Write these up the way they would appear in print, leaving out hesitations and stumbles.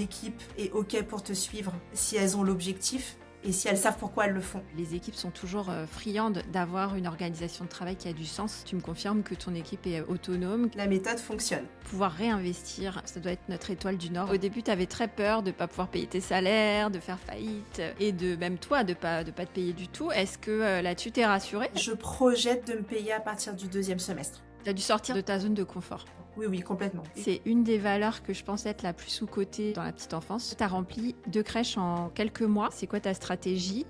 l'équipe est OK pour te suivre si elles ont l'objectif et si elles savent pourquoi elles le font. Les équipes sont toujours friandes d'avoir une organisation de travail qui a du sens. Tu me confirmes que ton équipe est autonome. La méthode fonctionne. Pouvoir réinvestir, ça doit être notre étoile du Nord. Au début, tu avais très peur de ne pas pouvoir payer tes salaires, de faire faillite et de même toi, de pas te payer du tout. Est-ce que là-dessus, t'es rassurée? Je projette de me payer à partir du 2e semestre. Tu as dû sortir de ta zone de confort. Oui, complètement. C'est une des valeurs que je pense être la plus sous-cotée dans la petite enfance. Tu as rempli 2 crèches en quelques mois. C'est quoi ta stratégie?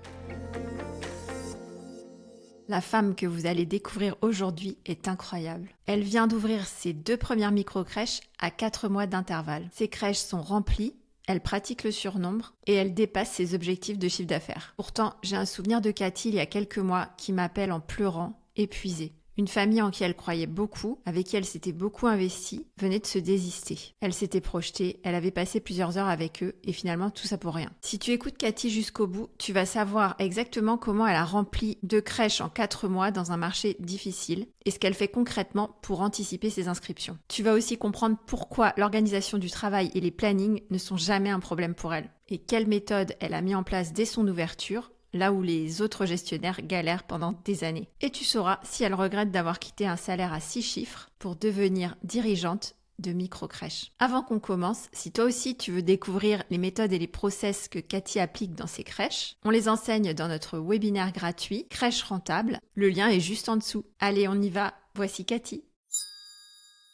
La femme que vous allez découvrir aujourd'hui est incroyable. Elle vient d'ouvrir ses 2 premières micro-crèches à 4 mois d'intervalle. Ces crèches sont remplies, elle pratique le surnombre et elle dépasse ses objectifs de chiffre d'affaires. Pourtant, j'ai un souvenir de Cathy il y a quelques mois qui m'appelle en pleurant, épuisée. Une famille en qui elle croyait beaucoup, avec qui elle s'était beaucoup investie, venait de se désister. Elle s'était projetée, elle avait passé plusieurs heures avec eux et finalement tout ça pour rien. Si tu écoutes Cathy jusqu'au bout, tu vas savoir exactement comment elle a rempli 2 crèches en 4 mois dans un marché difficile et ce qu'elle fait concrètement pour anticiper ses inscriptions. Tu vas aussi comprendre pourquoi l'organisation du travail et les plannings ne sont jamais un problème pour elle et quelle méthode elle a mis en place dès son ouverture, là où les autres gestionnaires galèrent pendant des années. Et tu sauras si elle regrette d'avoir quitté un salaire à 6 chiffres pour devenir dirigeante de micro-crèche. Avant qu'on commence, si toi aussi tu veux découvrir les méthodes et les process que Cathy applique dans ses crèches, on les enseigne dans notre webinaire gratuit Crèche rentable. Le lien est juste en dessous. Allez, on y va. Voici Cathy.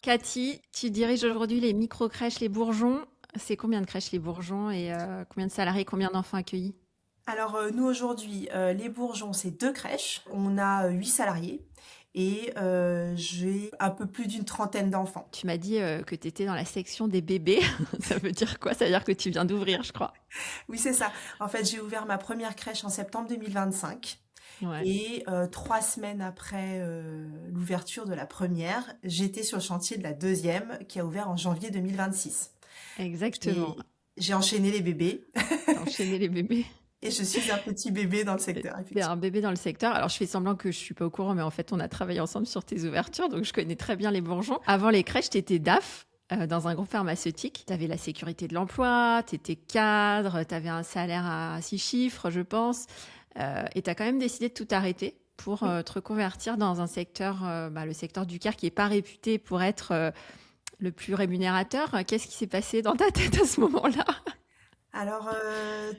Cathy, tu diriges aujourd'hui les micro-crèches Les Bourgeons. C'est combien de crèches Les Bourgeons et combien de salariés, combien d'enfants accueillis? Alors nous aujourd'hui, les Bourgeons, c'est 2 crèches. On a 8 salariés et j'ai un peu plus d'une trentaine d'enfants. Tu m'as dit que tu étais dans la section des bébés. Ça veut dire quoi? Ça veut dire que tu viens d'ouvrir, je crois. Oui, c'est ça. En fait, j'ai ouvert ma première crèche en septembre 2025. Ouais. Et 3 semaines après l'ouverture de la première, j'étais sur le chantier de la deuxième qui a ouvert en janvier 2026. Exactement. J'ai enchaîné les bébés Enchaîner les bébés. et je suis un petit bébé dans le secteur, T'es effectivement. un bébé dans le secteur. Alors, je fais semblant que je suis pas au courant, mais en fait, on a travaillé ensemble sur tes ouvertures, donc je connais très bien les Bourgeons. Avant les crèches, tu étais DAF dans un groupe pharmaceutique. Tu avais la sécurité de l'emploi, tu étais cadre, tu avais un salaire à 6 chiffres, je pense. Et tu as quand même décidé de tout arrêter pour te reconvertir dans un secteur, le secteur du CAR, qui n'est pas réputé pour être le plus rémunérateur. Qu'est-ce qui s'est passé dans ta tête à ce moment-là? Alors,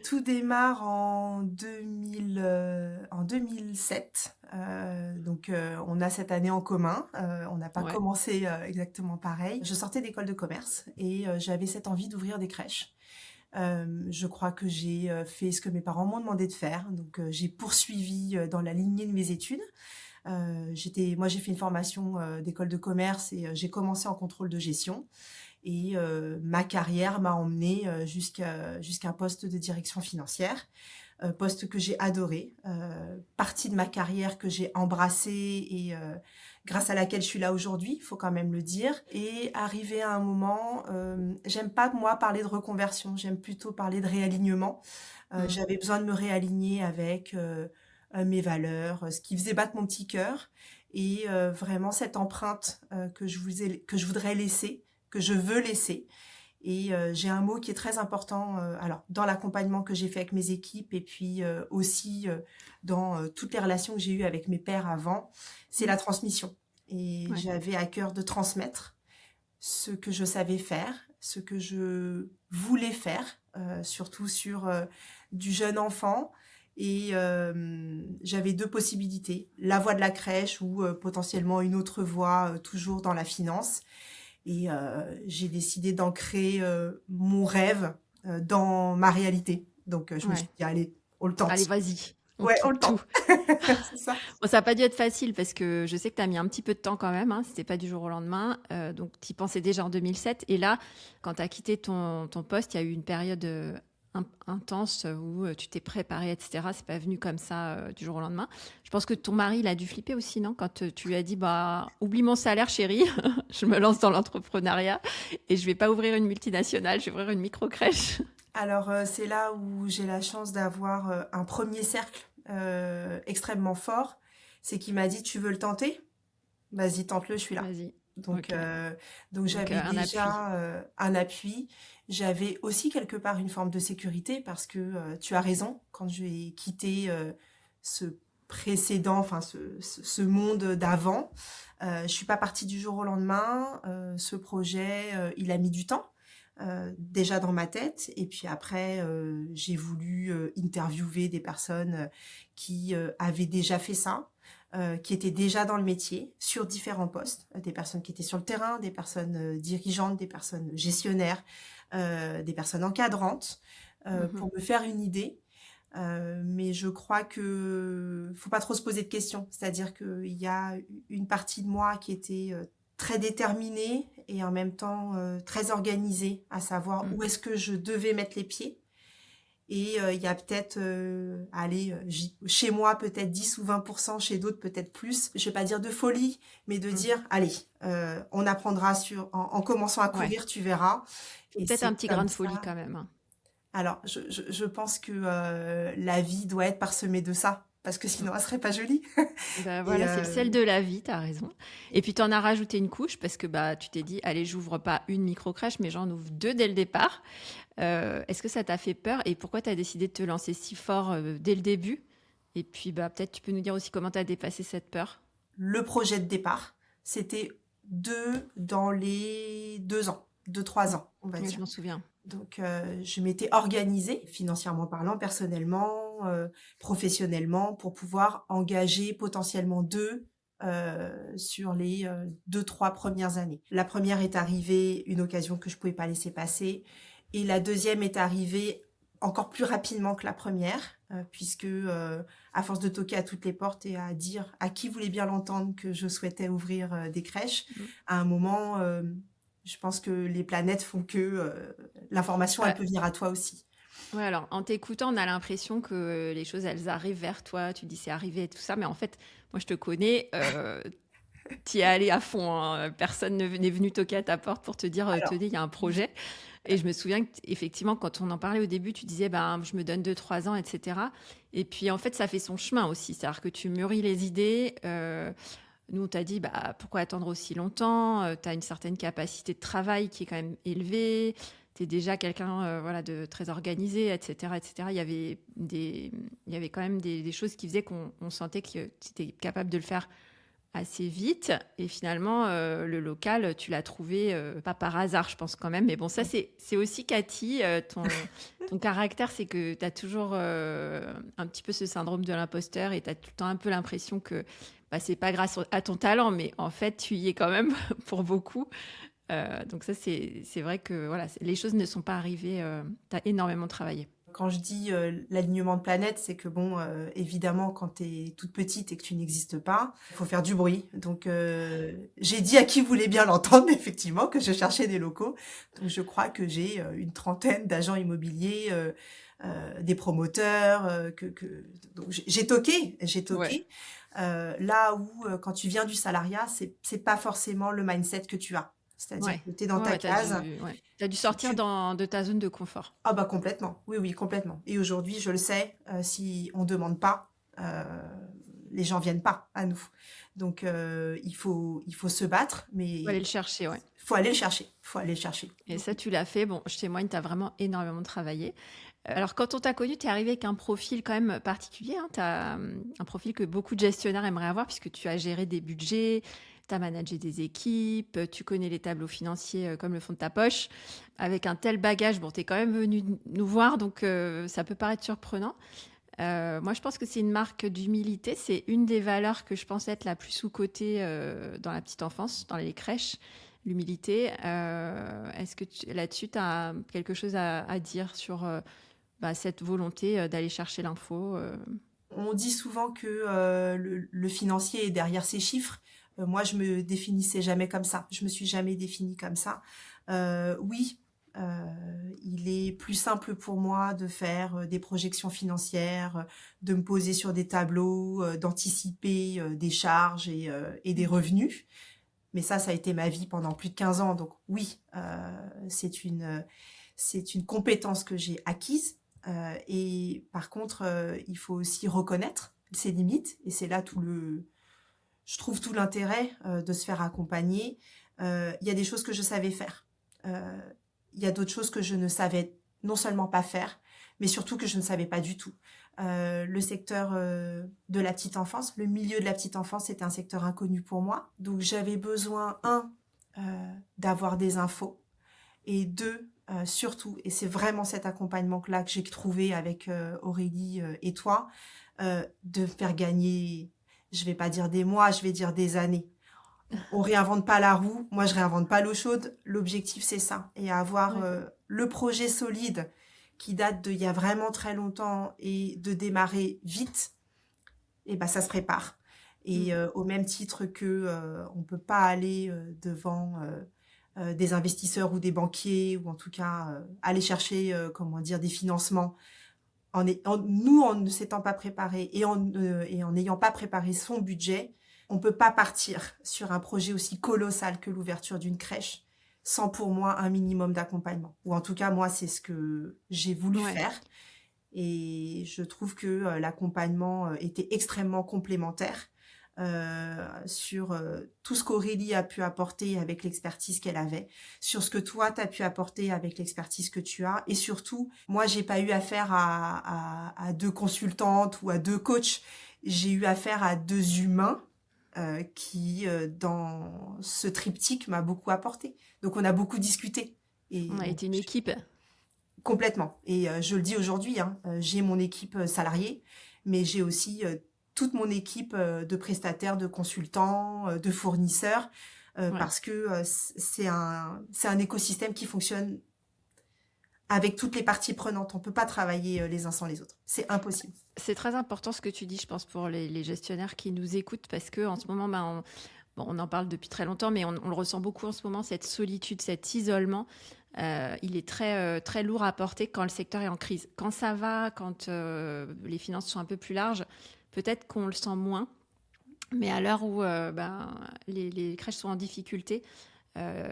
tout démarre en 2007. Donc, on a cette année en commun. On n'a pas Ouais. commencé exactement pareil. Je sortais d'école de commerce et j'avais cette envie d'ouvrir des crèches. Je crois que j'ai fait ce que mes parents m'ont demandé de faire. Donc, j'ai poursuivi dans la lignée de mes études. Moi, j'ai fait une formation d'école de commerce et j'ai commencé en contrôle de gestion. Et ma carrière m'a emmenée jusqu'à un poste de direction financière, poste que j'ai adoré, partie de ma carrière que j'ai embrassée et grâce à laquelle je suis là aujourd'hui, il faut quand même le dire. Et arrivé à un moment, j'aime pas moi parler de reconversion, j'aime plutôt parler de réalignement. J'avais besoin de me réaligner avec mes valeurs, ce qui faisait battre mon petit cœur et vraiment cette empreinte que je voudrais laisser, que je veux laisser. Et j'ai un mot qui est très important alors dans l'accompagnement que j'ai fait avec mes équipes et puis aussi dans toutes les relations que j'ai eues avec mes pairs avant, c'est la transmission. Et Ouais. j'avais à cœur de transmettre ce que je savais faire, ce que je voulais faire, surtout sur du jeune enfant. Et j'avais 2 possibilités, la voie de la crèche ou potentiellement une autre voie, toujours dans la finance. Et j'ai décidé d'ancrer mon rêve dans ma réalité. Donc je me suis Ouais. dit, allez, on le tente. Allez, vas-y. Ouais, on le Tout. tente. C'est ça. Bon, ça n'a pas dû être facile parce que je sais que tu as mis un petit peu de temps quand même. C'était pas du jour au lendemain. Donc, tu y pensais déjà en 2007. Et là, quand tu as quitté ton poste, il y a eu une période intense où tu t'es préparé, etc. C'est pas venu comme ça du jour au lendemain. Je pense que ton mari, il a dû flipper aussi, non? Quand tu lui as dit, oublie mon salaire, chérie, je me lance dans l'entrepreneuriat et je vais pas ouvrir une multinationale, je vais ouvrir une micro-crèche. Alors c'est là où j'ai la chance d'avoir un premier cercle extrêmement fort. C'est qu'il m'a dit, tu veux le tenter? Vas-y, tente-le, je suis là. Vas-y. Donc, Ok. Donc, j'avais un appui. déjà un appui. J'avais aussi quelque part une forme de sécurité parce que tu as raison, quand j'ai quitté ce précédent, enfin ce monde d'avant, je suis pas partie du jour au lendemain. Ce projet, il a mis du temps. Déjà dans ma tête et puis après j'ai voulu interviewer des personnes qui avaient déjà fait ça, qui étaient déjà dans le métier sur différents postes, des personnes qui étaient sur le terrain, des personnes dirigeantes, des personnes gestionnaires, des personnes encadrantes, Mhm. pour me faire une idée. Mais je crois que faut pas trop se poser de questions. C'est-à-dire qu'il y a une partie de moi qui était très déterminée et en même temps très organisée, à savoir où Mhm. est-ce que je devais mettre les pieds. Et il y a peut-être, allez, chez moi peut-être 10 ou 20%, chez d'autres peut-être plus. Je vais pas dire de folie, mais de Mhm. dire, allez, on apprendra en commençant à Ouais. courir, tu verras. Et Peut-être un c'est petit grain comme de folie ça. quand même, hein. Alors, je pense que la vie doit être parsemée de ça, parce que Mm. sinon elle serait pas jolie. Ben Et voilà, c'est le sel de la vie, t'as raison. Et puis t'en as rajouté une couche parce que bah tu t'es dit, allez, j'ouvre pas une micro-crèche, mais j'en ouvre deux dès le départ. Est-ce que ça t'a fait peur et pourquoi t'as décidé de te lancer si fort dès le début? Et puis bah peut-être tu peux nous dire aussi comment t'as dépassé cette peur. le projet de départ, c'était dans les 2 ans, 2, 3 ans, on va Oui, je dire. m'en souviens. Donc, je m'étais organisée, financièrement parlant, personnellement, professionnellement, pour pouvoir engager potentiellement deux sur les 2, 3 premières années. La première est arrivée, une occasion que je pouvais pas laisser passer, et la deuxième est arrivée encore plus rapidement que la première, puisque à force de toquer à toutes les portes et à dire à qui voulait bien l'entendre que je souhaitais ouvrir des crèches, Mm. à un moment, je pense que les planètes font que l'information, elle Bah, peut venir à toi aussi. ouais, alors en t'écoutant, on a l'impression que les choses elles arrivent vers toi. Tu dis c'est arrivé et tout ça, mais en fait, moi je te connais, t'y es allé à fond, hein. Personne n'est venu toquer à ta porte pour te dire Alors, tenez, il y a un projet. Et je me souviens qu'effectivement, quand on en parlait au début, tu disais ben, je me donne 2 3 ans, etc. Et puis en fait, ça fait son chemin aussi. C'est-à-dire que tu mûris les idées. Nous, on t'a dit bah, pourquoi attendre aussi longtemps. Tu as une certaine capacité de travail qui est quand même élevée. Tu es déjà quelqu'un voilà, de très organisé, etc., etc. Il y avait quand même des choses qui faisaient qu'on sentait que tu étais capable de le faire assez vite. Et finalement, le local, tu l'as trouvé, pas par hasard, je pense quand même. Mais bon, ça, c'est aussi Cathy. Ton caractère, c'est que tu as toujours un petit peu ce syndrome de l'imposteur et tu as tout le temps un peu l'impression que bah, c'est pas grâce à ton talent, mais en fait, tu y es quand même pour beaucoup. Donc ça, c'est vrai que voilà, les choses ne sont pas arrivées. Tu as énormément travaillé. quand je dis l'alignement de planètes, c'est que bon, évidemment, quand tu es toute petite et que tu n'existes pas, il faut faire du bruit. Donc, j'ai dit à qui voulait bien l'entendre, effectivement, que je cherchais des locaux. Donc, je crois que j'ai une trentaine d'agents immobiliers, des promoteurs, donc j'ai toqué, j'ai Ouais. toqué. Là où, quand tu viens du salariat, c'est pas forcément le mindset que tu as. C'est-à-dire Ouais. que tu es dans Ouais, ta ouais, case, t'as dû tu, sortir tu, de ta zone de confort. ah bah complètement, oui, oui, complètement. Et aujourd'hui, je le sais, si on demande pas, euh, les gens viennent pas à nous. Donc il faut se battre, Faut aller mais le chercher, ouais. faut aller le chercher, faut aller le chercher. Et ça, tu l'as fait. Bon, je témoigne, tu as vraiment énormément travaillé. Alors, quand on t'a connu, tu es arrivé avec un profil quand même particulier, hein. Tu as un profil que beaucoup de gestionnaires aimeraient avoir puisque tu as géré des budgets, tu as managé des équipes, tu connais les tableaux financiers comme le fond de ta poche. Avec un tel bagage, bon, tu es quand même venu nous voir, donc ça peut paraître surprenant. Moi, je pense que c'est une marque d'humilité. C'est une des valeurs que je pense être la plus sous-cotée dans la petite enfance, dans les crèches, l'humilité. Est-ce que là-dessus, tu as quelque chose à dire sur bah, cette volonté d'aller chercher l'info On dit souvent que le financier est derrière ces chiffres. Moi, je me définissais jamais comme ça. Je me suis jamais définie comme ça. Oui, il est plus simple pour moi de faire des projections financières, de me poser sur des tableaux, d'anticiper des charges et des revenus. Mais ça a été ma vie pendant plus de 15 ans. Donc oui, c'est une compétence que j'ai acquise. Et par contre, il faut aussi reconnaître ses limites. Et c'est là je trouve tout l'intérêt de se faire accompagner, Il y a des choses que je savais faire. Il y a d'autres choses que je ne savais non seulement pas faire, mais surtout que je ne savais pas du tout. Le secteur de la petite enfance, le milieu de la petite enfance, c'était un secteur inconnu pour moi. Donc j'avais besoin, d'avoir des infos, et deux, surtout, et c'est vraiment cet accompagnement-là que j'ai trouvé avec Aurélie et toi, de faire gagner, je vais pas dire des mois, je vais dire des années. On réinvente pas la roue, moi je réinvente pas l'eau chaude. L'objectif c'est ça, et avoir Ouais. le projet solide qui date d'il y a vraiment très longtemps et de démarrer vite, et ben ça se prépare. Et Mm. au même titre que on peut pas aller devant des investisseurs ou des banquiers, ou en tout cas aller chercher comment dire des financements en ne s'étant pas préparé et en n'ayant pas préparé son budget. On peut pas partir sur un projet aussi colossal que l'ouverture d'une crèche sans pour moi un minimum d'accompagnement. Ou en tout cas, moi, c'est ce que j'ai voulu Ouais. faire. Et je trouve que l'accompagnement était extrêmement complémentaire sur tout ce qu'Aurélie a pu apporter avec l'expertise qu'elle avait, sur ce que toi, tu as pu apporter avec l'expertise que tu as. Et surtout, moi, j'ai pas eu affaire à deux consultantes ou à deux coachs. J'ai eu affaire à deux humains qui, dans ce triptyque, m'a beaucoup apporté. Donc, on a beaucoup discuté. On Et a donc, été une équipe. complètement. Et je le dis aujourd'hui, hein, j'ai mon équipe salariée, mais j'ai aussi toute mon équipe de prestataires, de consultants, de fournisseurs, Ouais. parce que c'est un écosystème qui fonctionne avec toutes les parties prenantes. On peut pas travailler les uns sans les autres. C'est impossible. C'est très important ce que tu dis, je pense, pour les gestionnaires qui nous écoutent, parce que en ce moment, bon, on en parle depuis très longtemps, mais on le ressent beaucoup en ce moment, cette solitude, cet isolement. Il est très lourd à porter quand le secteur est en crise. Quand ça va, quand les finances sont un peu plus larges, peut-être qu'on le sent moins. Mais à l'heure où les crèches sont en difficulté,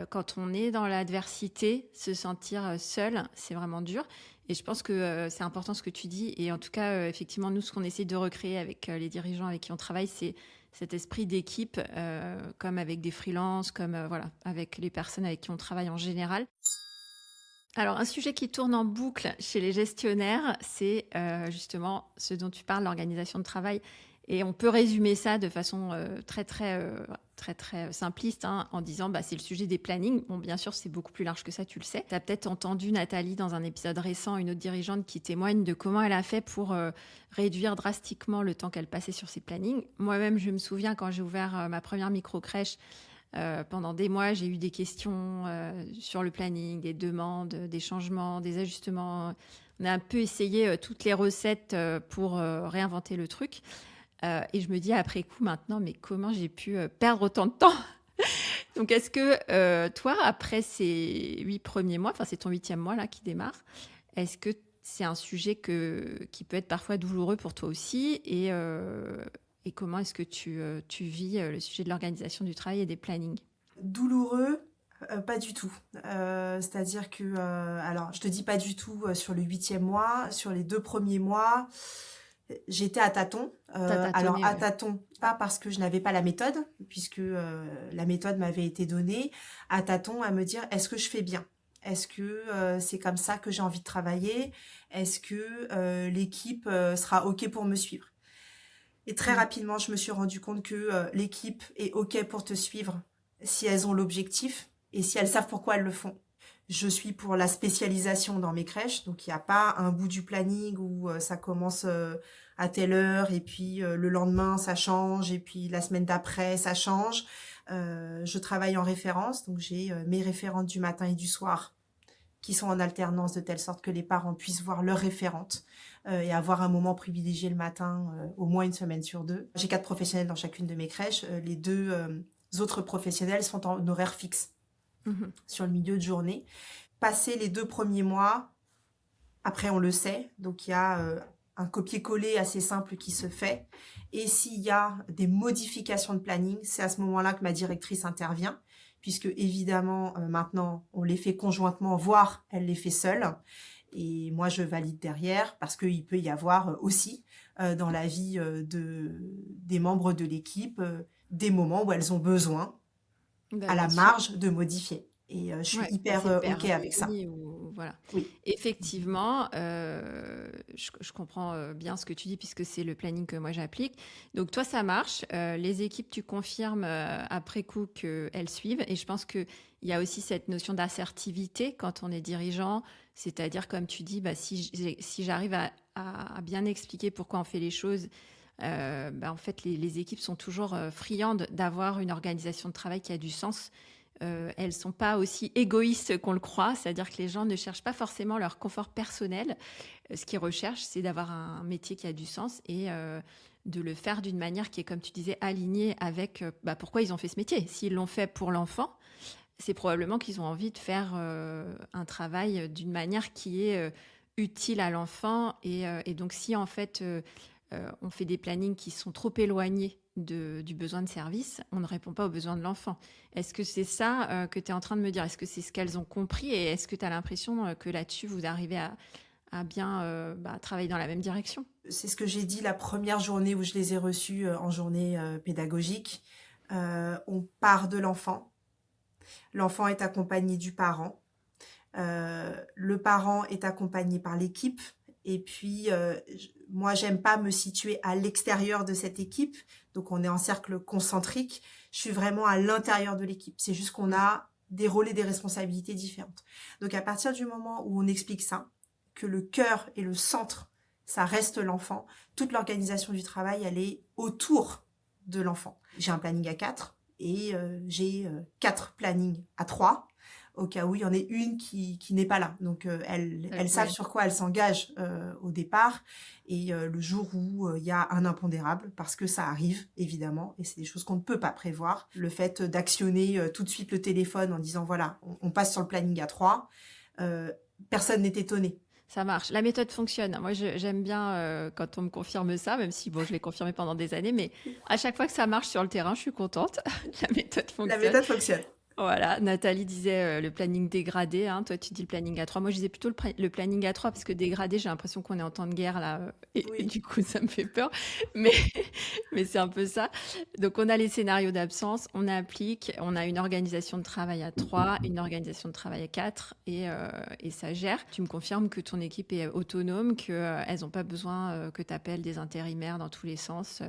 quand on est dans l'adversité, se sentir seul, c'est vraiment dur. Et je pense que c'est important ce que tu dis. Et en tout cas, effectivement, nous, ce qu'on essaie de recréer avec les dirigeants avec qui on travaille, c'est cet esprit d'équipe, comme avec des freelances, comme voilà, avec les personnes avec qui on travaille en général. Alors, un sujet qui tourne en boucle chez les gestionnaires, c'est justement ce dont tu parles, l'organisation de travail. Et on peut résumer ça de façon très simpliste, hein, en disant c'est le sujet des plannings. Bon, bien sûr, c'est beaucoup plus large que ça, tu le sais. Tu as peut-être entendu Nathalie dans un épisode récent, une autre dirigeante qui témoigne de comment elle a fait pour réduire drastiquement le temps qu'elle passait sur ses plannings. Moi-même, je me souviens quand j'ai ouvert ma première micro-crèche, pendant des mois, j'ai eu des questions sur le planning, des demandes, des changements, des ajustements. On a un peu essayé toutes les recettes pour réinventer le truc. Et je me dis après coup maintenant, mais comment j'ai pu perdre autant de temps? Donc, est-ce que toi, après ces 8 premiers mois, enfin c'est ton 8e mois là qui démarre, est-ce que c'est un sujet qui peut être parfois douloureux pour toi aussi? Et comment est-ce que tu vis le sujet de l'organisation du travail et des plannings? Douloureux, pas du tout. C'est-à-dire que, alors, je te dis pas du tout sur le 8e mois, sur les 2 premiers mois, j'étais à tâtons. T'as Alors, tâtonné, à ouais. tâtons, pas parce que je n'avais pas la méthode, puisque la méthode m'avait été donnée, à tâtons à me dire, est-ce que je fais bien? Est-ce que c'est comme ça que j'ai envie de travailler? Est-ce que l'équipe sera OK pour me suivre? Et très Mm. rapidement, je me suis rendu compte que l'équipe est OK pour te suivre si elles ont l'objectif et si elles savent pourquoi elles le font. Je suis pour la spécialisation dans mes crèches, donc il n'y a pas un bout du planning où ça commence à telle heure et puis le lendemain ça change et puis la semaine d'après ça change. Je travaille en référence, donc j'ai mes référentes du matin et du soir qui sont en alternance de telle sorte que les parents puissent voir leurs référentes et avoir un moment privilégié le matin, au moins une semaine sur deux. J'ai 4 professionnels dans chacune de mes crèches. Les deux autres professionnels sont en horaire fixe Mhm. sur le milieu de journée. Passer les 2 premiers mois, après on le sait, donc il y a un copier-coller assez simple qui se fait. Et s'il y a des modifications de planning, c'est à ce moment-là que ma directrice intervient, puisque évidemment maintenant on les fait conjointement, voire elle les fait seule. Et moi je valide derrière parce qu'il peut y avoir aussi dans la vie des membres de l'équipe des moments où elles ont besoin Bah, à la bien sûr. marge de modifier. Et je suis Ouais, quand hyper c'est le OK père de avec ça. nuit ou voilà. Oui. Effectivement, je comprends, bien ce que tu dis puisque c'est le planning que moi j'applique. Donc toi, ça marche, les équipes, tu confirmes, après coup qu'elles suivent et je pense qu'il y a aussi cette notion d'assertivité quand on est dirigeant. C'est-à-dire comme tu dis, bah, si j'arrive à bien expliquer pourquoi on fait les choses, bah, en fait les équipes sont toujours, friandes d'avoir une organisation de travail qui a du sens. Elles sont pas aussi égoïstes qu'on le croit, c'est-à-dire que les gens ne cherchent pas forcément leur confort personnel. Ce qu'ils recherchent, c'est d'avoir un métier qui a du sens et de le faire d'une manière qui est, comme tu disais, alignée avec bah, pourquoi ils ont fait ce métier. S'ils l'ont fait pour l'enfant, c'est probablement qu'ils ont envie de faire un travail d'une manière qui est utile à l'enfant. Et donc, si en fait on fait des plannings qui sont trop éloignés du besoin de service, on ne répond pas aux besoins de l'enfant. Est-ce que c'est ça que tu es en train de me dire? Est-ce que c'est ce qu'elles ont compris? Et est-ce que tu as l'impression que là-dessus, vous arrivez à bien bah, travailler dans la même direction? C'est ce que j'ai dit la première journée où je les ai reçus en journée pédagogique. On part de l'enfant. L'enfant est accompagné du parent. Le parent est accompagné par l'équipe. Et puis, moi, j'aime pas me situer à l'extérieur de cette équipe. Donc, on est en cercle concentrique. Je suis vraiment à l'intérieur de l'équipe. C'est juste qu'on a des rôles et des responsabilités différentes. Donc, à partir du moment où on explique ça, que le cœur et le centre, ça reste l'enfant, toute l'organisation du travail, elle est autour de l'enfant. J'ai un planning à 4 et j'ai 4 plannings à 3 au cas où il y en ait une qui n'est pas là. Donc, elles savent Ouais. sur quoi elles s'engagent au départ. Et le jour où il y a un impondérable, parce que ça arrive, évidemment, et c'est des choses qu'on ne peut pas prévoir, le fait d'actionner tout de suite le téléphone en disant, voilà, on passe sur le planning à 3, personne n'est étonné. Ça marche. La méthode fonctionne. Moi, j'aime bien quand on me confirme ça, même si bon, je l'ai confirmé pendant des années, mais à chaque fois que ça marche sur le terrain, je suis contente. La méthode La fonctionne. méthode fonctionne. Voilà, Nathalie disait le planning dégradé, hein, toi tu dis le planning à 3. Moi je disais plutôt le planning à 3 parce que dégradé, j'ai l'impression qu'on est en temps de guerre là, et Oui. du coup ça me fait peur, mais, mais c'est un peu ça. Donc on a les scénarios d'absence, on applique, on a une organisation de travail à 3, une organisation de travail à 4 et ça gère. Tu me confirmes que ton équipe est autonome, qu'elles n'ont pas besoin que tu appelles des intérimaires dans tous les sens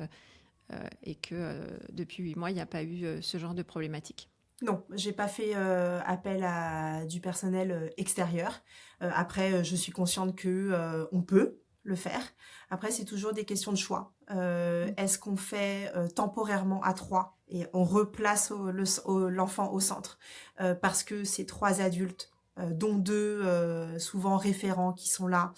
et que depuis 8 mois il n'y a pas eu ce genre de problématique. Non, j'ai pas fait appel à du personnel extérieur. Après, je suis consciente que on peut le faire. Après, c'est toujours des questions de choix. Est-ce qu'on fait temporairement à 3 et on replace l'enfant au centre parce que c'est 3 adultes, dont 2 souvent référents qui sont là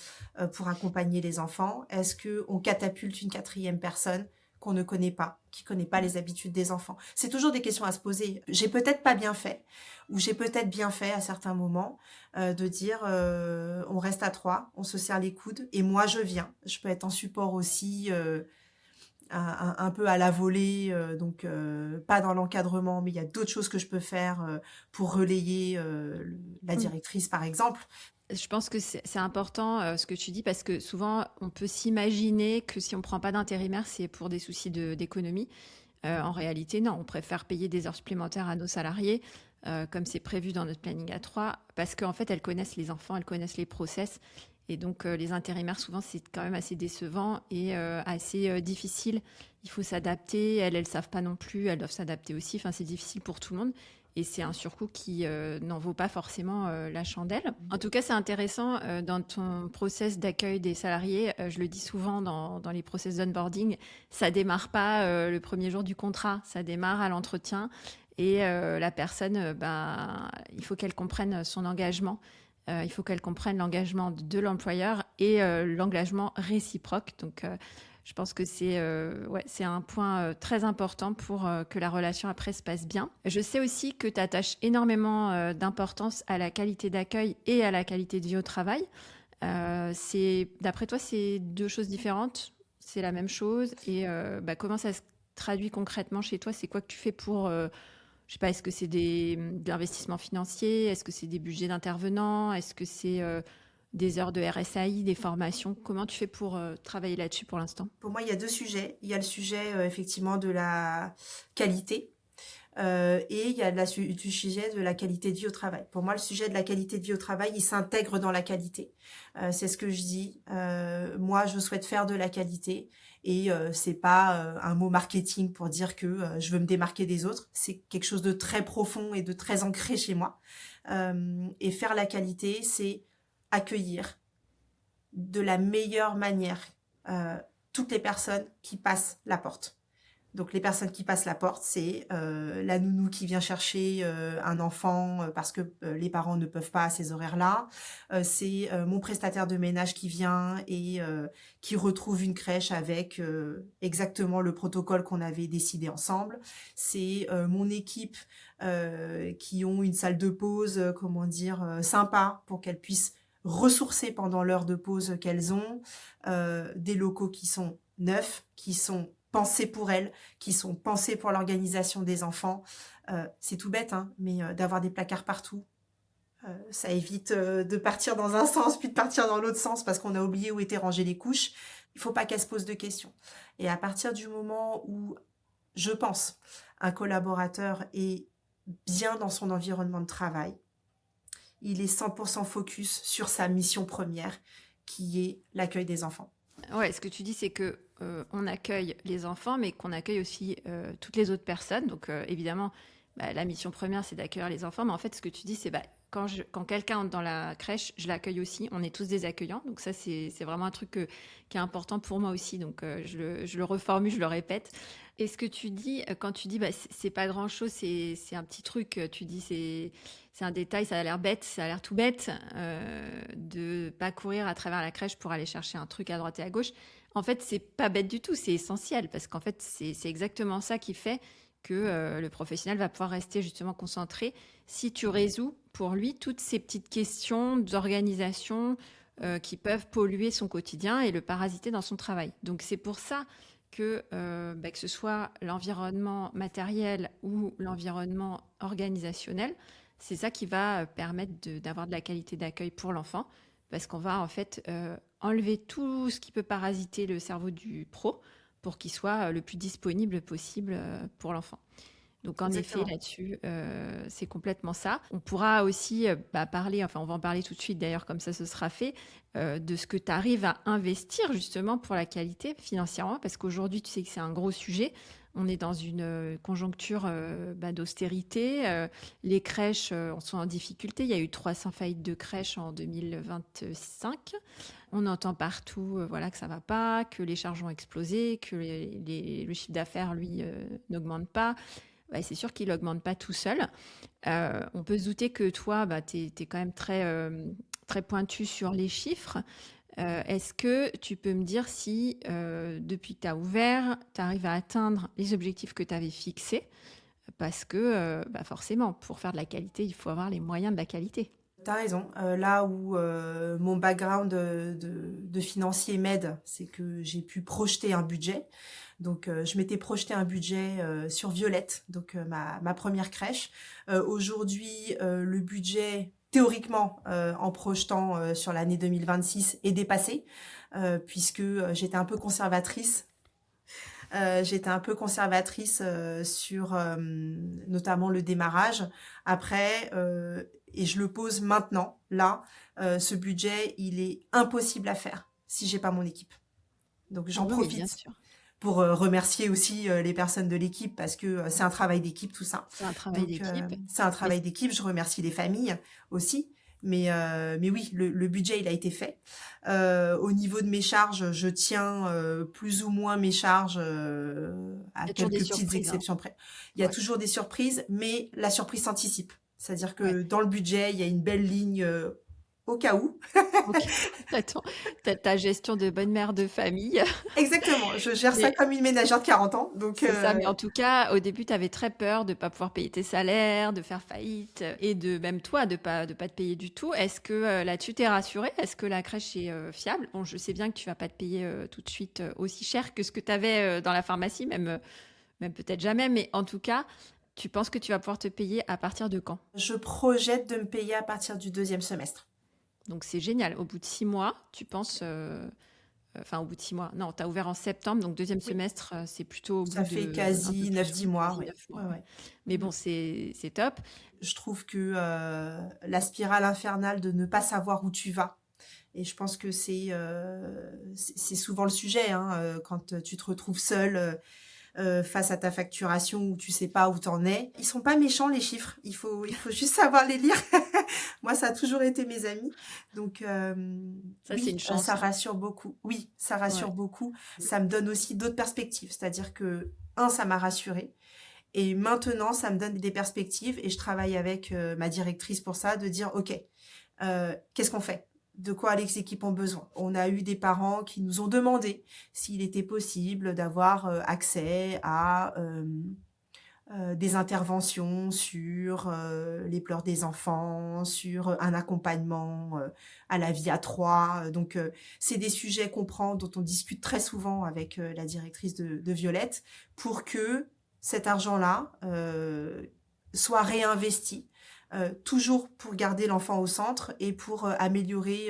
pour accompagner les enfants? Est-ce que on catapulte une quatrième personne qu'on ne connaît pas, qui connaît pas les habitudes des enfants? C'est toujours des questions à se poser. J'ai peut-être pas bien fait, ou j'ai peut-être bien fait à certains moments, de dire on reste à 3, on se serre les coudes, et moi je viens. Je peux être en support aussi, un peu à la volée, donc pas dans l'encadrement, mais il y a d'autres choses que je peux faire pour relayer la Mm. directrice par exemple. Je pense que c'est important ce que tu dis parce que souvent on peut s'imaginer que si on prend pas d'intérimaire, c'est pour des soucis d'économie. En réalité, non, on préfère payer des heures supplémentaires à nos salariés comme c'est prévu dans notre planning à 3 parce qu'en fait elles connaissent les enfants, elles connaissent les process et donc les intérimaires souvent c'est quand même assez décevant et assez difficile. Il faut s'adapter, elles savent pas non plus, elles doivent s'adapter aussi. Enfin c'est difficile pour tout le monde. Et c'est un surcoût qui n'en vaut pas forcément la chandelle. En tout cas, c'est intéressant dans ton process d'accueil des salariés. Je le dis souvent dans les process d'onboarding, ça démarre pas le premier jour du contrat, ça démarre à l'entretien. Et la personne, ben, il faut qu'elle comprenne son engagement. Il faut qu'elle comprenne l'engagement de l'employeur et l'engagement réciproque. Donc, je pense que c'est un point très important pour que la relation après se passe bien. Je sais aussi que tu attaches énormément d'importance à la qualité d'accueil et à la qualité de vie au travail. D'après toi, c'est deux choses différentes? C'est la même chose? Et bah, comment ça se traduit concrètement chez toi? C'est quoi que tu fais pour, je sais pas, est-ce que c'est de l'investissement financier? Est-ce que c'est des budgets d'intervenants? Est-ce que c'est des heures de RSAI, des formations? Comment tu fais pour travailler là-dessus pour l'instant? Pour moi, il y a deux sujets. Il y a le sujet effectivement de la qualité. Et il y a du sujet de la qualité de vie au travail. Pour moi, le sujet de la qualité de vie au travail, il s'intègre dans la qualité. C'est ce que je dis. Moi, je souhaite faire de la qualité. Et c'est pas un mot marketing pour dire que je veux me démarquer des autres. C'est quelque chose de très profond et de très ancré chez moi. Et faire la qualité, c'est accueillir de la meilleure manière toutes les personnes qui passent la porte. Donc les personnes qui passent la porte, c'est la nounou qui vient chercher un enfant parce que les parents ne peuvent pas à ces horaires-là. C'est mon prestataire de ménage qui vient et qui retrouve une crèche avec exactement le protocole qu'on avait décidé ensemble. C'est mon équipe qui ont une salle de pause, sympa pour qu'elles puissent ressourcer pendant l'heure de pause qu'elles ont. Des locaux qui sont neufs, qui sont pensés pour elles, qui sont pensés pour l'organisation des enfants. C'est tout bête, hein, mais d'avoir des placards partout, ça évite de partir dans un sens puis de partir dans l'autre sens parce qu'on a oublié où étaient rangées les couches. Il faut pas qu'elles se posent de questions. Et à partir du moment où, je pense, un collaborateur est bien dans son environnement de travail, il est 100% focus sur sa mission première, qui est l'accueil des enfants. Ouais, ce que tu dis, c'est que on accueille les enfants, mais qu'on accueille aussi toutes les autres personnes. Donc, évidemment, la mission première, c'est d'accueillir les enfants. Mais en fait, ce que tu dis, c'est quand quelqu'un entre dans la crèche, je l'accueille aussi. On est tous des accueillants. Donc, ça, c'est vraiment un truc qui est important pour moi aussi. Donc, je le reformule, je le répète. Et ce que tu dis, quand tu dis, c'est pas grand-chose, c'est un petit truc. Tu dis, c'est un détail, ça a l'air bête, ça a l'air tout bête de pas courir à travers la crèche pour aller chercher un truc à droite et à gauche. En fait, c'est pas bête du tout, c'est essentiel parce qu'en fait, c'est exactement ça qui fait que le professionnel va pouvoir rester justement concentré si tu résous pour lui toutes ces petites questions d'organisation qui peuvent polluer son quotidien et le parasiter dans son travail. Donc, c'est pour ça que ce soit l'environnement matériel ou l'environnement organisationnel, c'est ça qui va permettre d'avoir de la qualité d'accueil pour l'enfant, parce qu'on va en fait enlever tout ce qui peut parasiter le cerveau du pro pour qu'il soit le plus disponible possible pour l'enfant. Donc en effet, Exactement. là-dessus, c'est complètement ça. On pourra aussi parler, enfin on va en parler tout de suite d'ailleurs, comme ça ce sera fait, de ce que tu arrives à investir justement pour la qualité financièrement, parce qu'aujourd'hui tu sais que c'est un gros sujet. On est dans une conjoncture d'austérité. Les crèches sont en difficulté. Il y a eu 300 faillites de crèches en 2025. On entend partout que ça ne va pas, que les charges ont explosé, que le chiffre d'affaires, lui, n'augmente pas. C'est sûr qu'il n'augmente pas tout seul. On peut se douter que toi, tu es quand même très pointu sur les chiffres. Est-ce que tu peux me dire si, depuis que tu as ouvert, tu arrives à atteindre les objectifs que tu avais fixés? Parce que forcément, pour faire de la qualité, il faut avoir les moyens de la qualité. T'as raison. Là où mon background de financier m'aide, c'est que j'ai pu projeter un budget. Donc, je m'étais projeté un budget sur Violette, donc ma première crèche. Aujourd'hui, le budget, théoriquement, en projetant sur l'année 2026, est dépassé, puisque j'étais un peu conservatrice. J'étais un peu conservatrice sur notamment le démarrage. Après, et je le pose maintenant, là, ce budget, il est impossible à faire si j'ai pas mon équipe. Donc j'en Oui, bien profite sûr. pour remercier aussi les personnes de l'équipe parce que c'est un travail d'équipe tout ça. C'est un travail Donc d'équipe. c'est un Mais travail d'équipe. Je remercie les familles aussi. Mais oui, le budget, il a été fait. Au niveau de mes charges, je tiens plus ou moins mes charges il à y a toujours des quelques petites surprises, hein. exceptions près. Il y a Ouais. toujours des surprises, mais la surprise s'anticipe. C'est-à-dire Ouais. que dans le budget, il y a une belle ligne au cas où. Ok. Ta gestion de bonne mère de famille. Exactement, je gère ça Mais comme une ménagère de 40 ans. Donc, c'est ça, mais en tout cas, au début, tu avais très peur de ne pas pouvoir payer tes salaires, de faire faillite et de même toi, de pas te payer du tout. Est-ce que là-dessus, tu es rassurée? Est-ce que la crèche est fiable? Bon, je sais bien que tu vas pas te payer tout de suite aussi cher que ce que tu avais dans la pharmacie, même peut-être jamais, mais en tout cas, tu penses que tu vas pouvoir te payer à partir de quand? je projette de me payer à partir du deuxième semestre. Donc c'est génial. Au bout de 6 mois, tu penses enfin au bout de 6 mois. Non, tu as ouvert en septembre, donc deuxième Oui, semestre, c'est plutôt au bout ça fait de un peu quasi plus, 9-10 mois, quasi ouais. 9 mois. Ouais, Ouais. ouais. Mais Mm. bon, c'est top. Je trouve que la spirale infernale de ne pas savoir où tu vas, et je pense que c'est souvent le sujet, hein, quand tu te retrouves seul face à ta facturation où tu sais pas où t'en es. Ils sont pas méchants les chiffres, il faut juste savoir les lire. Moi, ça a toujours été mes amis. Donc Ça, c'est oui, une ça chance, hein. rassure beaucoup. Oui, ça rassure Ouais. beaucoup. Ça me donne aussi d'autres perspectives. C'est-à-dire que, un, ça m'a rassurée. Et maintenant, ça me donne des perspectives. Et je travaille avec ma directrice pour ça, de dire, OK, qu'est-ce qu'on fait? De quoi les équipes ont besoin? On a eu des parents qui nous ont demandé s'il était possible d'avoir accès à des interventions sur les pleurs des enfants, sur un accompagnement à la vie à trois. Donc, c'est des sujets qu'on prend, dont on discute très souvent avec la directrice de Violette, pour que cet argent-là soit réinvesti, toujours pour garder l'enfant au centre et pour améliorer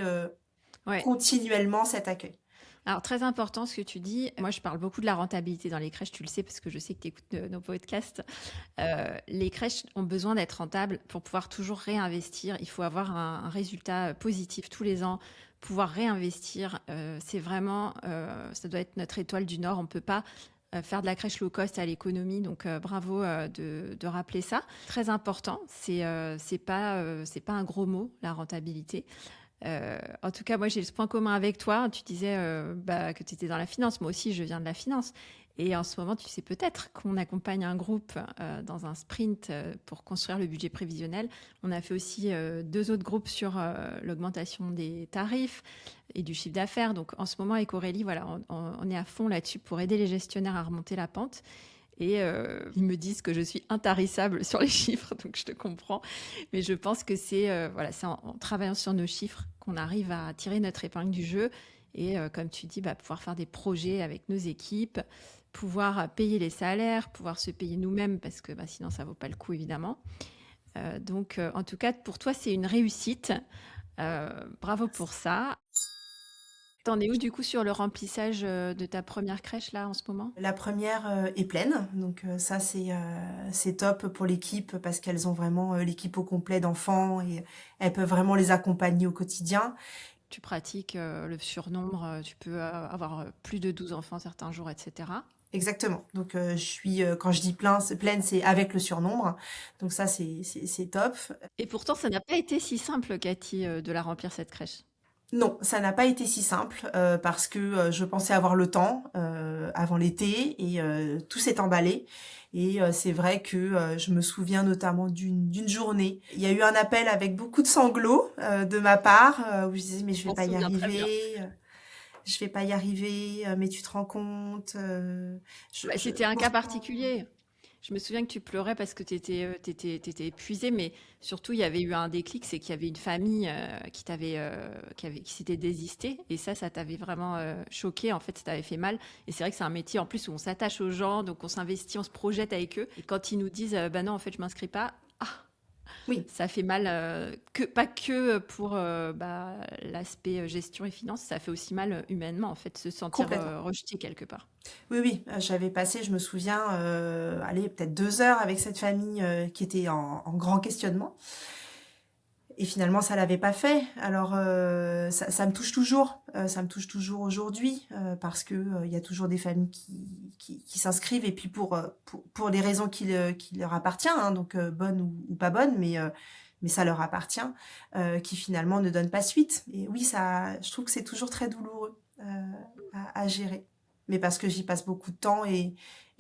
Ouais. continuellement cet accueil. Alors, très important ce que tu dis. Moi, je parle beaucoup de la rentabilité dans les crèches, tu le sais, parce que je sais que tu écoutes nos podcasts. Les crèches ont besoin d'être rentables pour pouvoir toujours réinvestir. Il faut avoir un résultat positif tous les ans, pouvoir réinvestir. C'est vraiment, ça doit être notre étoile du Nord. On ne peut pas faire de la crèche low cost à l'économie. Donc, bravo de rappeler ça. Très important. C'est pas un gros mot, la rentabilité. En tout cas, moi, j'ai ce point commun avec toi. Tu disais que tu étais dans la finance. Moi aussi, je viens de la finance. Et en ce moment, tu sais peut-être qu'on accompagne un groupe dans un sprint pour construire le budget prévisionnel. On a fait aussi 2 autres groupes sur l'augmentation des tarifs et du chiffre d'affaires. Donc, en ce moment, avec Aurélie, voilà, on est à fond là-dessus pour aider les gestionnaires à remonter la pente. Et ils me disent que je suis intarissable sur les chiffres, donc je te comprends. Mais je pense que c'est en travaillant sur nos chiffres qu'on arrive à tirer notre épingle du jeu. Et comme tu dis, pouvoir faire des projets avec nos équipes, pouvoir payer les salaires, pouvoir se payer nous-mêmes, parce que sinon ça ne vaut pas le coup, évidemment. Donc, en tout cas, pour toi, c'est une réussite. Bravo pour ça. T'en es où, du coup, sur le remplissage de ta première crèche, là, en ce moment? La première est pleine, donc ça c'est top pour l'équipe parce qu'elles ont vraiment l'équipe au complet d'enfants et elles peuvent vraiment les accompagner au quotidien. Tu pratiques le surnombre, tu peux avoir plus de 12 enfants certains jours, etc. Exactement. Donc je suis quand je dis pleine, c'est avec le surnombre. Donc ça c'est top. Et pourtant, ça n'a pas été si simple, Cathy, de la remplir, cette crèche. Non, ça n'a pas été si simple parce que je pensais avoir le temps avant l'été et tout s'est emballé. Et c'est vrai que je me souviens notamment d'une journée. Il y a eu un appel avec beaucoup de sanglots de ma part où je disais mais je Je vais m'en pas y souviens très bien. arriver, je vais pas y arriver, mais tu te rends compte, C'était un cas pourtant. particulier. Je me souviens que tu pleurais parce que tu étais épuisée, mais surtout, il y avait eu un déclic, c'est qu'il y avait une famille qui s'était désistée. Et ça t'avait vraiment choqué. En fait, ça t'avait fait mal. Et c'est vrai que c'est un métier en plus où on s'attache aux gens, donc on s'investit, on se projette avec eux. Et quand ils nous disent, bah non, en fait, je m'inscris pas, Oui, ça fait mal, pas que pour l'aspect gestion et finance, ça fait aussi mal humainement, en fait, se sentir complètement. rejeté quelque part. Oui, oui, j'avais passé, je me souviens, allez, peut-être 2 heures avec cette famille qui était en grand questionnement. Et finalement, ça l'avait pas fait. Alors, ça me touche toujours. Ça me touche toujours aujourd'hui parce que il y a toujours des familles qui s'inscrivent et puis pour les raisons qui leur appartient, hein, donc bonnes ou pas bonnes, mais ça leur appartient, qui finalement ne donnent pas suite. Et oui, ça, je trouve que c'est toujours très douloureux à gérer. Mais parce que j'y passe beaucoup de temps et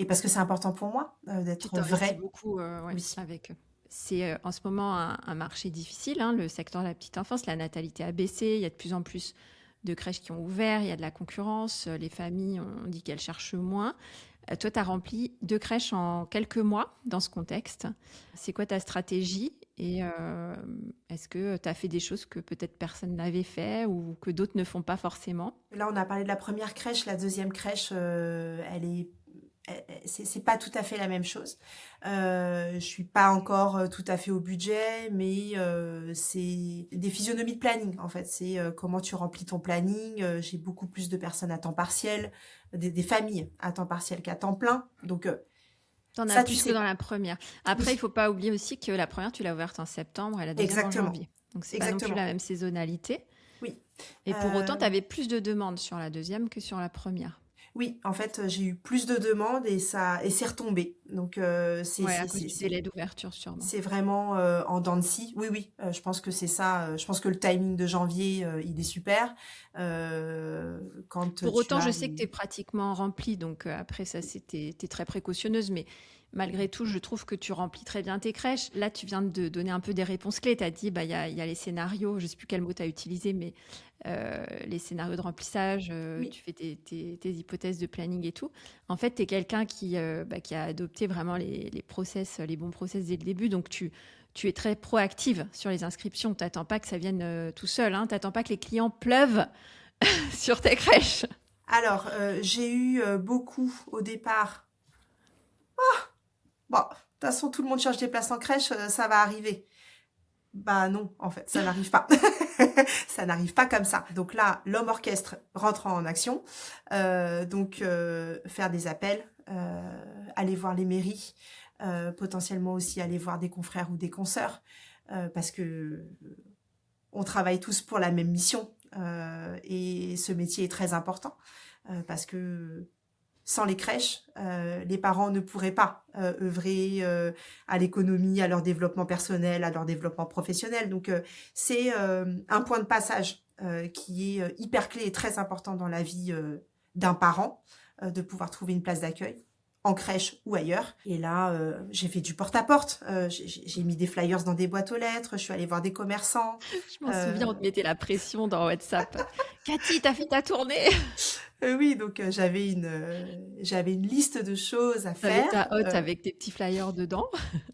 parce que c'est important pour moi Tu d'être t'investis vraie. beaucoup ouais, Oui, avec eux. C'est en ce moment un marché difficile, hein, le secteur de la petite enfance. La natalité a baissé. Il y a de plus en plus de crèches qui ont ouvert. Il y a de la concurrence. Les familles, on dit qu'elles cherchent moins. Toi, tu as rempli 2 crèches en quelques mois dans ce contexte. C'est quoi ta stratégie? Et est-ce que tu as fait des choses que peut-être personne n'avait fait ou que d'autres ne font pas forcément? là, on a parlé de la première crèche. La deuxième crèche, elle est c'est pas tout à fait la même chose. Je suis pas encore tout à fait au budget, mais c'est des physionomies de planning en fait. C'est comment tu remplis ton planning. J'ai beaucoup plus de personnes à temps partiel, des familles à temps partiel qu'à temps plein. Donc T'en as ça, tu plus que dans sais. la première. Après, il Oui, faut pas oublier aussi que la première, tu l'as ouverte en septembre et la deuxième en exactement, janvier. Donc, c'est pas non plus la exactement. même saisonnalité. Oui. Et pour autant, tu Euh, avais plus de demandes sur la deuxième que sur la première. oui, en fait, j'ai eu plus de demandes et c'est retombé. Donc Ouais, à cause du délai d'ouverture, sûrement. c'est vraiment en dents de scie. Oui, oui, je pense que c'est ça. Je pense que le timing de janvier, il est super. Quand Pour tu autant, as je sais que tu les... es pratiquement remplie, donc après, ça, t'es très précautionneuse, mais malgré tout, je trouve que tu remplis très bien tes crèches. Là, tu viens de donner un peu des réponses clés. Tu as dit, bah, il y a les scénarios, je sais plus quel mot tu as utilisé, mais les scénarios de remplissage, Oui, tu fais tes hypothèses de planning et tout. En fait, tu es quelqu'un qui a adopté vraiment les process, les bons process dès le début, donc tu es très proactive sur les inscriptions. Tu n'attends pas que ça vienne tout seul, hein. Tu n'attends pas que les clients pleuvent sur tes crèches. alors j'ai eu beaucoup au départ. Bon, de toute façon, tout le monde cherche des places en crèche, ça va arriver. Bah non, en fait, ça n'arrive pas. Ça n'arrive pas comme ça. Donc là, l'homme orchestre rentre en action. Donc faire des appels, aller voir les mairies, potentiellement aussi aller voir des confrères ou des consoeurs, parce que on travaille tous pour la même mission. Et ce métier est très important, parce que sans les crèches, les parents ne pourraient pas œuvrer à l'économie, à leur développement personnel, à leur développement professionnel. Donc c'est un point de passage qui est hyper clé et très important dans la vie d'un parent, de pouvoir trouver une place d'accueil en crèche ou ailleurs. Et là, j'ai fait du porte-à-porte. J'ai mis des flyers dans des boîtes aux lettres. Je suis allée voir des commerçants. Je m'en souviens, Euh, on te mettait la pression dans WhatsApp. Cathy, t'as fait ta tournée. oui, donc j'avais une liste de choses à T'avais faire. ta hotte avec tes petits flyers dedans.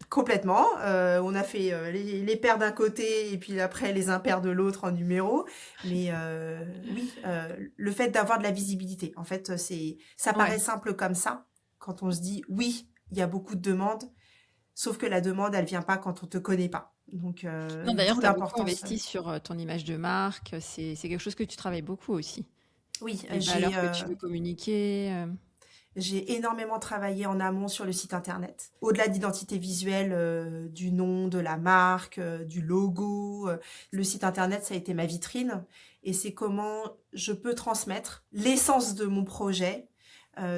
Complètement. On a fait les paires d'un côté et puis après les impairs de l'autre en numéro. Mais oui, le fait d'avoir de la visibilité, en fait, ça paraît Ouais. simple comme ça. Quand on se dit oui, il y a beaucoup de demandes, sauf que la demande, elle vient pas quand on te connaît pas. Donc Non, d'ailleurs, d'où tu as beaucoup l'importance. investi sur ton image de marque. C'est quelque chose que tu travailles beaucoup aussi. Oui, Les valeurs que tu veux communiquer. j'ai énormément travaillé en amont sur le site internet. Au-delà d'identité visuelle, du nom, de la marque, du logo, le site internet, ça a été ma vitrine. Et c'est comment je peux transmettre l'essence de mon projet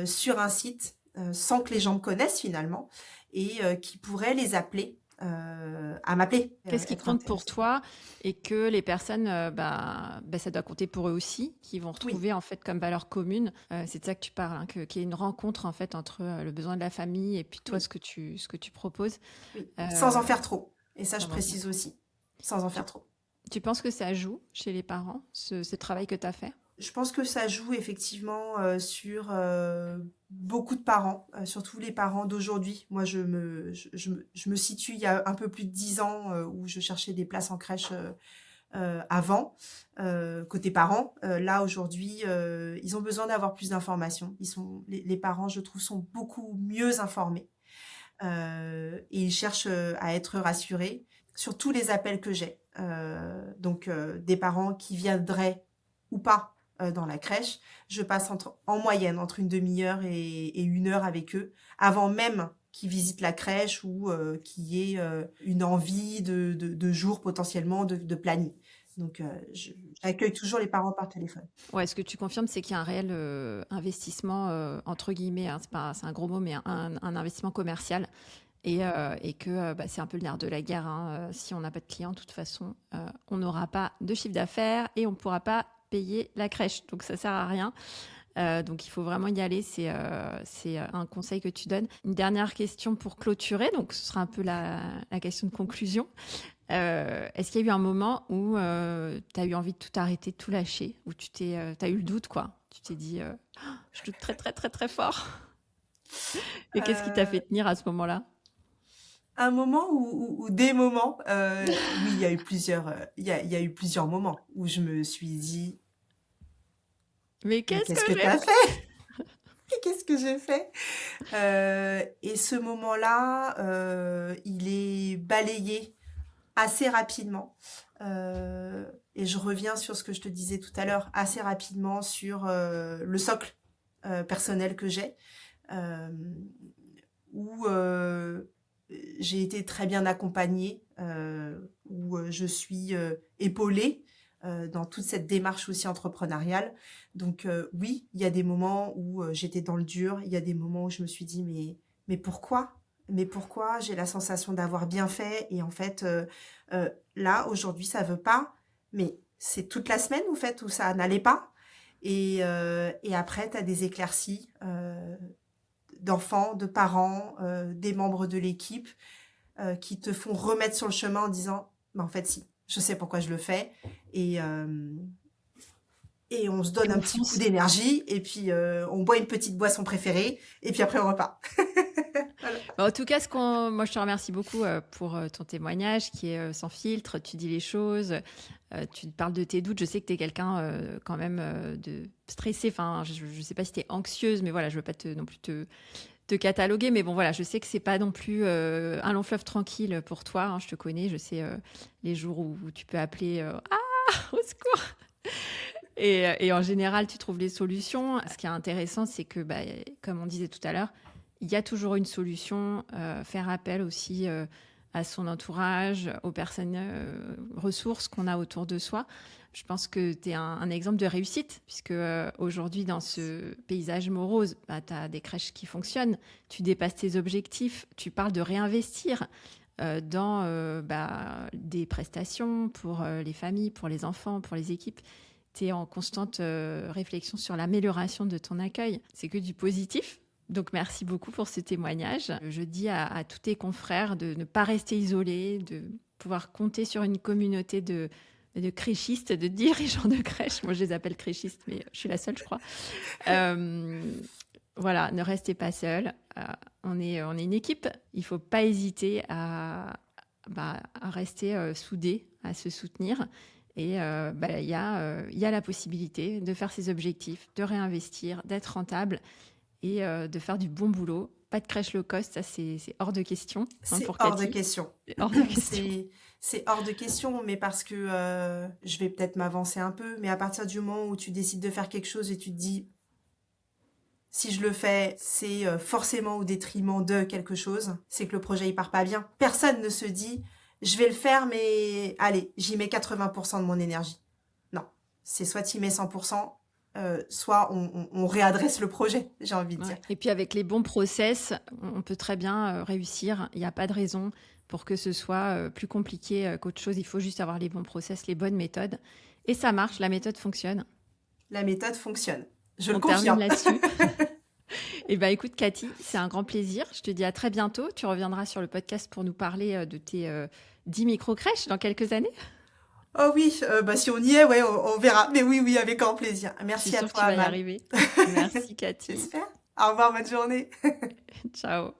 sur un site sans que les gens me connaissent finalement et qui pourrait les appeler à m'appeler, Qu'est-ce qui être compte pour intéressés. toi et que les personnes, ça doit compter pour eux aussi, qui vont Oui, retrouver en fait comme valeur commune. C'est de ça que tu parles, hein, qu'il y ait une rencontre en fait entre le besoin de la famille et puis toi oui, ce que tu proposes. oui. Sans en Euh, faire trop. Et ça, je sans en faire précise trop. aussi. Sans en Tu, faire trop. tu penses que ça joue chez les parents, ce travail que tu as fait? Je pense que ça joue effectivement sur beaucoup de parents, surtout les parents d'aujourd'hui. Moi, je me situe il y a un peu plus de 10 ans où je cherchais des places en crèche avant, côté parents. Là, aujourd'hui, ils ont besoin d'avoir plus d'informations. Les parents, je trouve, sont beaucoup mieux informés et ils cherchent à être rassurés sur tous les appels que j'ai. Donc, des parents qui viendraient ou pas dans la crèche, je passe en moyenne entre une demi-heure et une heure avec eux, avant même qu'ils visitent la crèche ou qu'il y ait une envie de jour potentiellement de planning. Donc, j'accueille toujours les parents par téléphone. Ouais, ce que tu confirmes, c'est qu'il y a un réel investissement, entre guillemets, hein, c'est un gros mot, mais un investissement commercial. Et que c'est un peu le nerf de la guerre, hein. Si on n'a pas de clients, de toute façon, on n'aura pas de chiffre d'affaires et on ne pourra pas payer la crèche. Donc ça sert à rien. Donc il faut vraiment y aller. C'est un conseil que tu donnes. Une dernière question pour clôturer. Donc ce sera un peu la question de conclusion. Est-ce qu'il y a eu un moment où tu as eu envie de tout arrêter, de tout lâcher, où t'as eu le doute, quoi? Tu t'es dit, je doute très, très, très, très fort. Et qu'est-ce qui t'a Euh, fait tenir à ce moment-là? un moment ou des moments, oui, il y a eu plusieurs, il y a eu plusieurs moments où je me suis dit, Mais mais qu'est-ce qu'est-ce que que j'ai t'as fait? fait? Qu'est-ce que j'ai fait? Et ce moment-là, il est balayé assez rapidement. Et je reviens sur ce que je te disais tout à l'heure, assez rapidement sur le socle personnel que j'ai, euh, où j'ai été très bien accompagnée, où je suis épaulée dans toute cette démarche aussi entrepreneuriale. Donc oui, il y a des moments où j'étais dans le dur, il y a des moments où je me suis dit mais pourquoi? Mais pourquoi j'ai la sensation d'avoir bien fait et en fait là aujourd'hui ça veut pas, mais c'est toute la semaine en fait où ça n'allait pas et après tu as des éclaircies d'enfants, de parents, des membres de l'équipe qui te font remettre sur le chemin en disant bah, en fait si, je sais pourquoi je le fais et et on se donne Et un on petit coup fonce. d'énergie et puis on boit une petite boisson préférée et puis après on repart. Voilà. En tout cas, moi, je te remercie beaucoup pour ton témoignage qui est sans filtre. Tu dis les choses, tu parles de tes doutes. Je sais que tu es quelqu'un quand même de stressé. Enfin, je ne sais pas si tu es anxieuse, mais voilà, je ne veux pas non plus te cataloguer. Mais bon, voilà, je sais que c'est pas non plus un long fleuve tranquille pour toi. Hein, je te connais, je sais les jours où tu peux appeler Ah, au secours! Et en général, tu trouves les solutions. Ce qui est intéressant, c'est que, bah, comme on disait tout à l'heure, il y a toujours une solution. Faire appel aussi à son entourage, aux personnes ressources qu'on a autour de soi. Je pense que tu es un exemple de réussite, puisque aujourd'hui, dans ce paysage morose, bah, tu as des crèches qui fonctionnent, tu dépasses tes objectifs, tu parles de réinvestir dans des prestations pour les familles, pour les enfants, pour les équipes. Tu es en constante réflexion sur l'amélioration de ton accueil. C'est que du positif. Donc, merci beaucoup pour ce témoignage. Je dis à tous tes confrères de ne pas rester isolés, de pouvoir compter sur une communauté de créchistes, de dirigeants de crèche. Moi, je les appelle créchistes, mais je suis la seule, je crois. Voilà, ne restez pas seuls. On est une équipe. Il ne faut pas hésiter à rester soudés, à se soutenir. Et il y a la possibilité de faire ses objectifs, de réinvestir, d'être rentable et de faire du bon boulot. Pas de crèche low cost, ça c'est hors de question C'est pour hors de Cathy. question. C'est hors de question. C'est hors de question, mais parce que je vais peut-être m'avancer un peu, mais à partir du moment où tu décides de faire quelque chose et tu te dis si je le fais, c'est forcément au détriment de quelque chose, c'est que le projet il part pas bien. Personne ne se dit je vais le faire, mais allez, j'y mets 80% de mon énergie. Non, c'est soit tu y mets 100%, soit on réadresse le projet, j'ai envie de dire. Ouais. Et puis avec les bons process, on peut très bien réussir. Il n'y a pas de raison pour que ce soit plus compliqué qu'autre chose. Il faut juste avoir les bons process, les bonnes méthodes. Et ça marche, la méthode fonctionne. La méthode fonctionne. Je le On termine confirme. là-dessus. Eh bien, écoute, Cathy, c'est un grand plaisir. Je te dis à très bientôt. Tu reviendras sur le podcast pour nous parler de tes 10 micro-crèches dans quelques années. Oh oui, si on y est, ouais, on verra. Mais oui, avec grand plaisir. Je Merci suis à sûre que toi, tu vas y Amal. arriver. Merci, Cathy. J'espère. Au revoir, bonne journée. Ciao.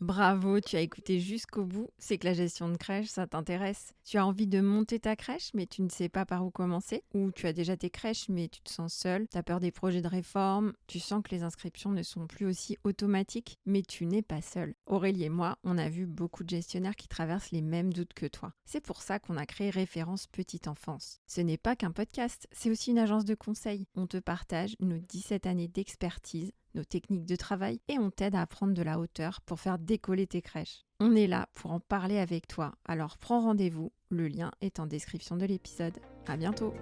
Bravo, tu as écouté jusqu'au bout. C'est que la gestion de crèche, ça t'intéresse. Tu as envie de monter ta crèche, mais tu ne sais pas par où commencer. Ou tu as déjà tes crèches, mais tu te sens seule. Tu as peur des projets de réforme. Tu sens que les inscriptions ne sont plus aussi automatiques, mais tu n'es pas seule. Aurélie et moi, on a vu beaucoup de gestionnaires qui traversent les mêmes doutes que toi. C'est pour ça qu'on a créé Référence Petite Enfance. Ce n'est pas qu'un podcast, c'est aussi une agence de conseil. On te partage nos 17 années d'expertise, nos techniques de travail et on t'aide à prendre de la hauteur pour faire décoller tes crèches. On est là pour en parler avec toi, alors prends rendez-vous, le lien est en description de l'épisode. À bientôt.